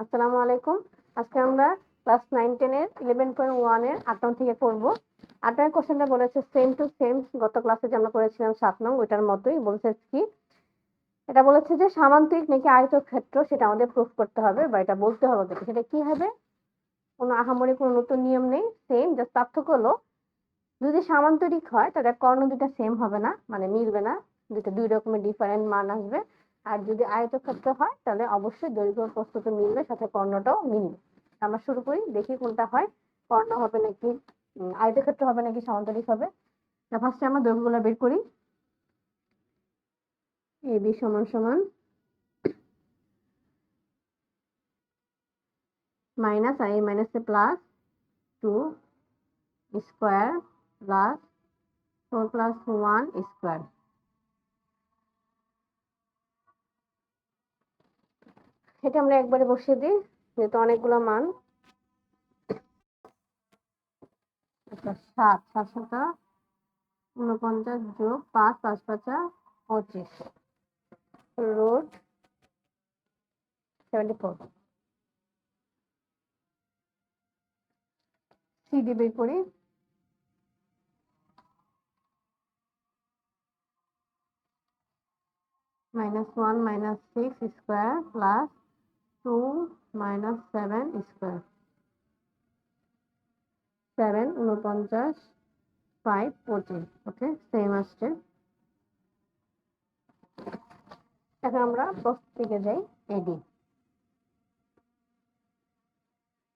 আসসালামু আলাইকুম। আজকে আমরা ক্লাস 9-10 এর 11.1 এর 8 নং থেকে করব। 8 নং কোশ্চেনটা বলেছে সেম টু সেম গত ক্লাসে যে আমরা করেছিলাম 7 নং ওইটার মতোই বলছে কি এটা বলেছে যে সামান্তরিক নাকি আয়তক্ষেত্র সেটা আমাদের প্রুফ করতে হবে বা এটা বলতে হবে ওদেরকে। সেটা কি হবে? কোনো আহামরি কোনো নতুন নিয়ম নেই, সেম, জাস্ট পার্থক্য হলো যদি সামান্তরিক হয় তাহলে কর্ণ দুটা সেম হবে না, মানে মিলবে না, দুটো দুই রকমের ডিফারেন্ট মান আসবে। আর যদি আয়তক্ষেত্র হয় তাহলে অবশ্যই দৈর্ঘ্য প্রস্থ তো মিলবে, সাথে কর্ণটাও মিলবে। আমরা শুরু করি, দেখি কোনটা হয়, কর্ণ হবে নাকি আয়তক্ষেত্র হবে নাকি সামান্তরিক হবে। ফার্স্টে আমরা দৈর্ঘ্যগুলো বের করি। AB সমান সমান মাইনাস আর এই মাইনাসে plus 2 square plus 4 plus 1 square. এটা আমরা একবারে বসিয়ে দিই যেহেতু অনেকগুলো মান। 7 7 7 49 যোগ 5 5 5 25 রুট 74। সিডি বের করি। -1 -6 স্কোয়ার প্লাস 2 -7 স্কোয়ার। 7 49 5 25। ওকে, সেম আসছে। এখন আমরা প্রস্থ থেকে যাই। এডি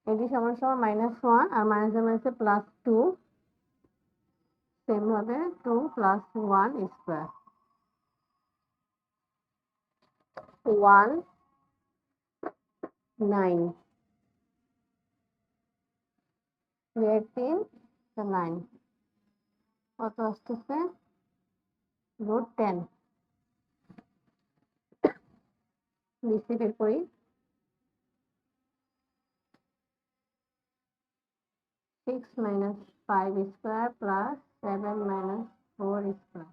এডি সমান সমান -1 আর মাইনাসে প্লাস 2, সেম ভাবে 2 প্লাস 1 স্কোয়ার। 1 9 3 9 কত আসতেছে? রুট 10। বিসি বের করি। 6 -5 square plus 7 -4 square.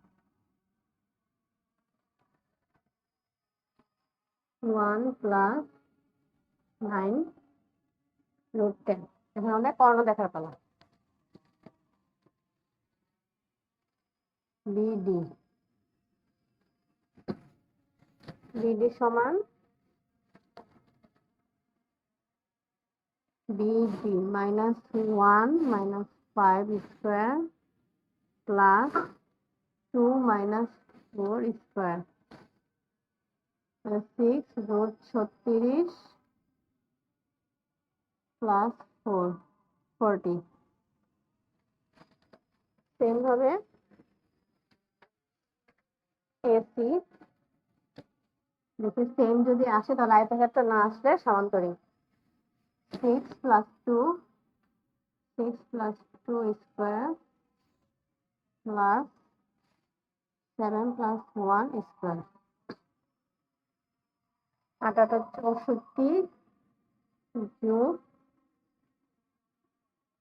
1 plus 9 root 10। এখন আমরা কর্ণ দেখার পালা। বিডি বিডি সমান BD -1 -5 square plus 2 -4 square 6 root 36 plus 4 40। Same ভাবে এসি দেখি সেম যদি আসে তাহলে আয়তক্ষেত্র, না আসলে সামান্তরিক। 6 plus 2 square plus 7 plus 1 square. 8 8 64 যোগ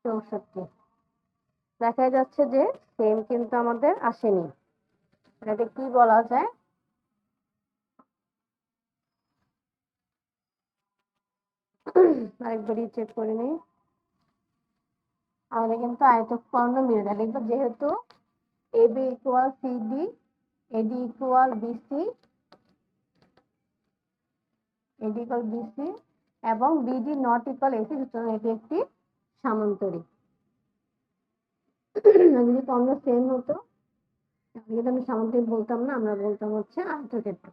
64। দেখা যাচ্ছে যে সেম কিন্তু আমাদের আসেনি। এটাকে কি বলা যায়? আরেকবারই চেক করে নিই। আমাদের কিন্তু আয়তকর্ণ মিলে যায়। লিখবো যেহেতু AB equal CD, AD equal BC, AD equal BC এবং বিডি নট ইকুয়াল এসি, সুতরাং এটি একটি সামান্তরিক। যদি কর্ণ সেম হতো তাহলে আমি সামান্তরিক বলতাম না, আমরা বলতাম হচ্ছে আয়তক্ষেত্র।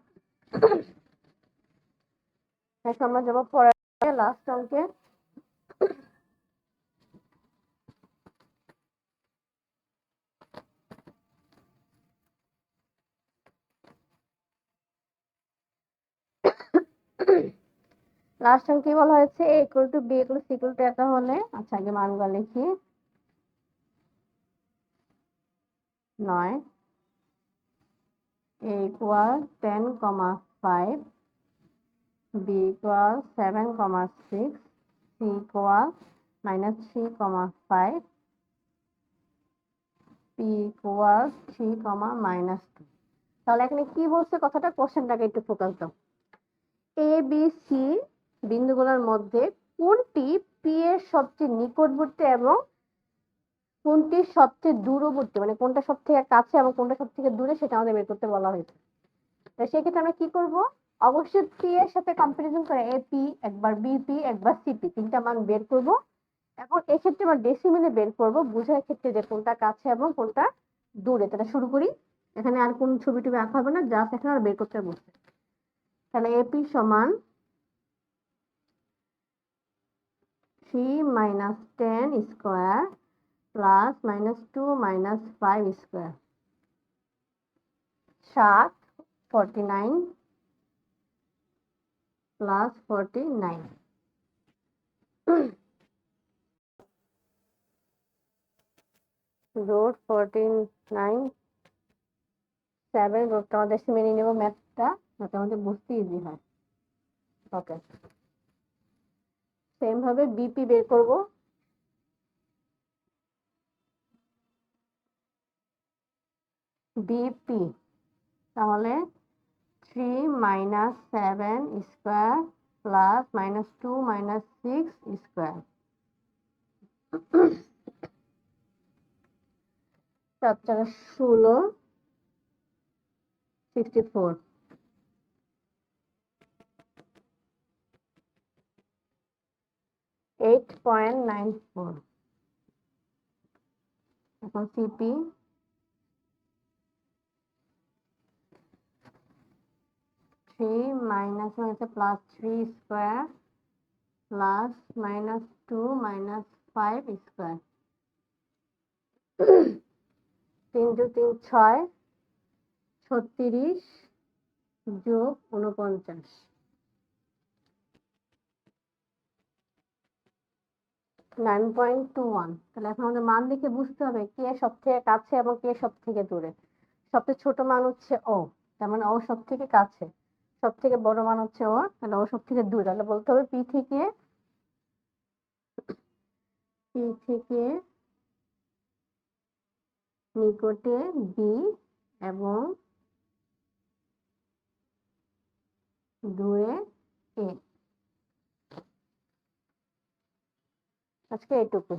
এখন আমরা যাবো পরের লাস্ট অঙ্কে। লাস্ট টাইম কি বলা হয়েছে? a equal to b equal C equal to এটা হলে, আচ্ছা আগে মানগুলো লিখি। 9 a equal 10,5 b equal 7,6 c equal -3,5 p equal 3, -2। তাহলে এখানে কি বলছে কথাটা? কোশ্চেনটাকে একটু ফোকাস দাও। এ বি সি বিন্দুগুলোর মধ্যে কোনটি পি এর সবচেয়ে নিকটবর্তী এবং কোনটি সবচেয়ে দূরবর্তী, মানে কোনটা সব থেকে কাছে এবং কোনটা সব থেকে দূরে, সেটা আমাদের বের করতে বলা হয়েছে। তো সেক্ষেত্রে আমরা কি করব, অবশ্যই পি এর সাথে কম্পারিজন করে এপি একবার, বিপি একবার, সিপি, তিনটা মান বের করব। এখন এক্ষেত্রে আমরা ডেসিমেলে বের করব, বোঝার ক্ষেত্রে যে কোনটা কাছে এবং কোনটা দূরে। তাহলে শুরু করি। এখানে আর কোন ছবি টবি আঁকা হবে না, জাস্ট এখানে আর বের করতে বলছে। তাহলে এপি সমান 3 minus 10 square plus minus 2 minus 5 square, 7 49 plus 49। Root 49 7 রুটটা আমাদের মেনে নেব ম্যাথটা, যাতে আমাদের বুঝতে ইজি হয়। ওকে, সেম ভাবে বিপি বের করব। বিপি তাহলে 3 minus 7 square plus minus 2 minus 6 square, 4 4 16 64, 8.94। এখন সিপি 3 মাইনাস হয়েছে plus 3 square plus minus 2 minus 5 square, 3 2 3 6 36 যোগ 49, 9.21। তাহলে এখন আমাদের মান দেখে বুঝতে হবে কে সব থেকে কাছে এবং কে সব থেকে দূরে। সবচেয়ে ছোট মান হচ্ছে ও, তার মানে ও সব থেকে কাছে। সব থেকে বড় মান হচ্ছে ও, তাহলে ও সব থেকে দূরে। তাহলে বলতে হবে পি থেকে নিকটে বি এবং দূরে এ। আজকে এটুকু।